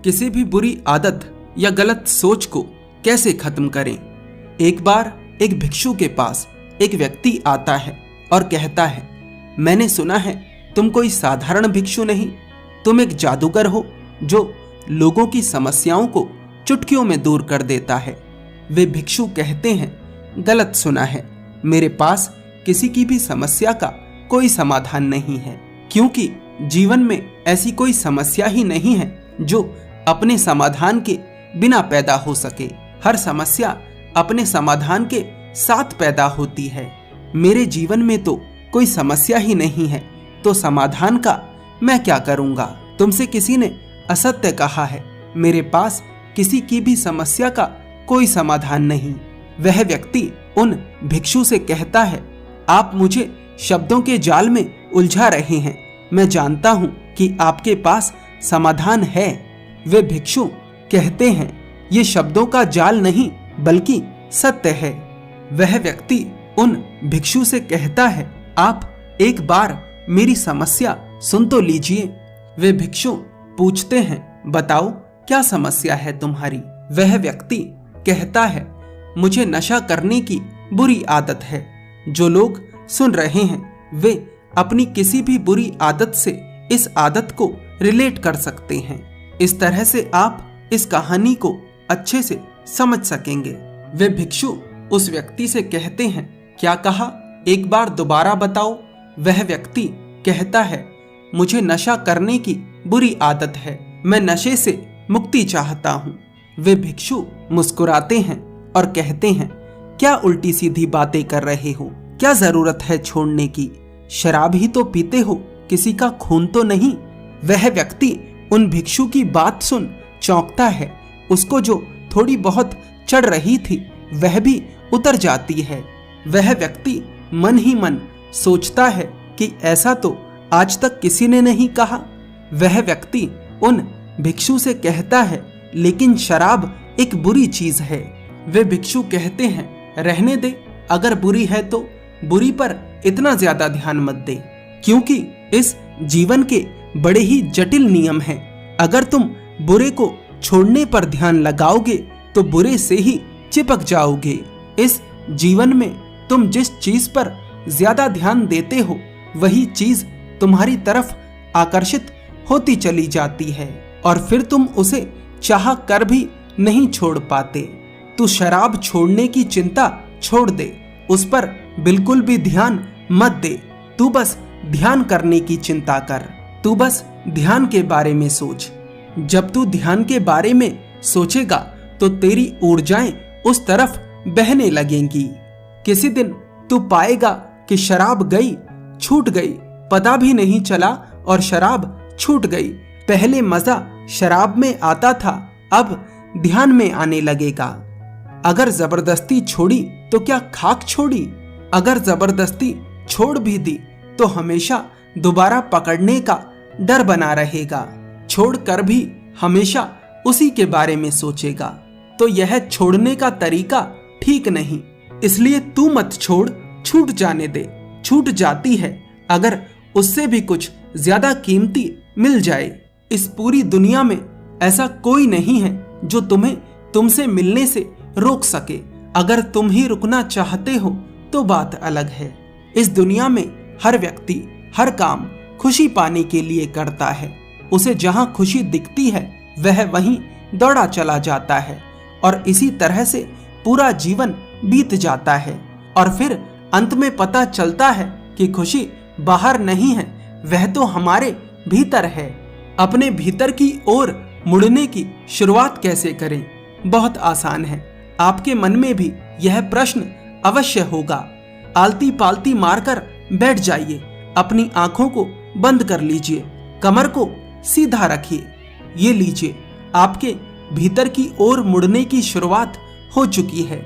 किसी भी बुरी आदत या गलत सोच को कैसे खत्म करें। एक बार एक भिक्षु के पास एक व्यक्ति आता है और कहता है, मैंने सुना है तुम कोई साधारण भिक्षु नहीं, तुम एक जादूगर हो जो लोगों की समस्याओं को चुटकियों में दूर कर देता है। वे भिक्षु कहते हैं, गलत सुना है, मेरे पास किसी की भी समस्या का कोई समाधान नहीं है, क्योंकि जीवन में ऐसी कोई समस्या ही नहीं है जो अपने समाधान के बिना पैदा हो सके। हर समस्या अपने समाधान के साथ पैदा होती है। मेरे जीवन में तो कोई समस्या ही नहीं है, तो समाधान का मैं क्या करूंगा। तुमसे किसी ने असत्य कहा है, मेरे पास किसी की भी समस्या का कोई समाधान नहीं। वह व्यक्ति उन भिक्षु से कहता है, आप मुझे शब्दों के जाल में उलझा रहे हैं, मैं जानता हूं कि आपके पास समाधान है। वे भिक्षु कहते हैं, ये शब्दों का जाल नहीं बल्कि सत्य है। वह व्यक्ति उन भिक्षु से कहता है, आप एक बार मेरी समस्या सुन तो लीजिए। वे भिक्षु पूछते हैं, बताओ क्या समस्या है तुम्हारी। वह व्यक्ति कहता है, मुझे नशा करने की बुरी आदत है। जो लोग सुन रहे हैं वे अपनी किसी भी बुरी आदत से इस आदत को रिलेट कर सकते हैं। इस तरह से आप इस कहानी को अच्छे से समझ सकेंगे। वे भिक्षु उस व्यक्ति से कहते हैं, क्या कहा, एक बार दोबारा बताओ। वह व्यक्ति कहता है, मुझे नशा करने की बुरी आदत है, मैं नशे से मुक्ति चाहता हूँ। वे भिक्षु मुस्कुराते हैं और कहते हैं, क्या उल्टी सीधी बातें कर रहे हो, क्या जरूरत है छोड़ने की, शराब ही तो पीते हो, किसी का खून तो नहीं। वह व्यक्ति उन भिक्षु की बात सुन चौंकता है। उसको जो थोड़ी बहुत चढ़ रही थी वह भी उतर जाती है। वह व्यक्ति मन ही मन सोचता है कि ऐसा तो आज तक किसी ने नहीं कहा। वह व्यक्ति उन भिक्षु से कहता है, लेकिन शराब एक बुरी चीज है। वे भिक्षु कहते हैं, रहने दे, अगर बुरी है तो बुरी पर इतना ज्यादा ध्यान मत दे, क्योंकि इस जीवन के बड़े ही जटिल नियम हैं। अगर तुम बुरे को छोड़ने पर ध्यान लगाओगे तो बुरे से ही चिपक जाओगे। इस जीवन में तुम जिस चीज पर ज्यादा ध्यान देते हो वही चीज तुम्हारी तरफ आकर्षित होती चली जाती है और फिर तुम उसे चाह कर भी नहीं छोड़ पाते। तू शराब छोड़ने की चिंता छोड़ दे, उस पर बिल्कुल भी ध्यान मत दे। तू बस ध्यान करने की चिंता कर, तू बस ध्यान के बारे में सोच। जब तू ध्यान के बारे में सोचेगा तो तेरी ऊर्जाएं उस तरफ बहने लगेंगी। किसी दिन तू पाएगा कि शराब गई, छूट गई, पता भी नहीं चला और शराब छूट गई। पहले मजा शराब में आता था, अब ध्यान में आने लगेगा। अगर जबरदस्ती छोड़ी तो क्या खाक छोड़ी, अगर जबरदस्ती छोड़ भी दी तो हमेशा दोबारा पकड़ने का डर बना रहेगा। छोड़कर भी हमेशा उसी के बारे में सोचेगा तो यह छोड़ने का तरीका ठीक नहीं। इसलिए तू मत छोड़, छूट जाने दे। छूट जाती है अगर उससे भी कुछ ज्यादा कीमती मिल जाए। इस पूरी दुनिया में ऐसा कोई नहीं है जो तुम्हें तुमसे मिलने से रोक सके। अगर तुम ही रुकना चाहते हो तो बात अलग है। इस दुनिया में हर व्यक्ति हर काम खुशी पाने के लिए करता है। उसे जहां खुशी दिखती है वह वहीं दौड़ा चला जाता है और इसी तरह से पूरा जीवन बीत जाता है और फिर अंत में पता चलता है कि खुशी बाहर नहीं है, वह तो हमारे भीतर है। अपने भीतर की ओर मुड़ने की शुरुआत कैसे करें? बहुत आसान है। आपके मन में भी यह प्रश्न अवश्य होगा। आलती पालती मारकर बैठ जाइए, अपनी आंखों को बंद कर लीजिए, कमर को सीधा रखिए। ये लीजिए, आपके भीतर की ओर मुड़ने की शुरुआत हो चुकी है।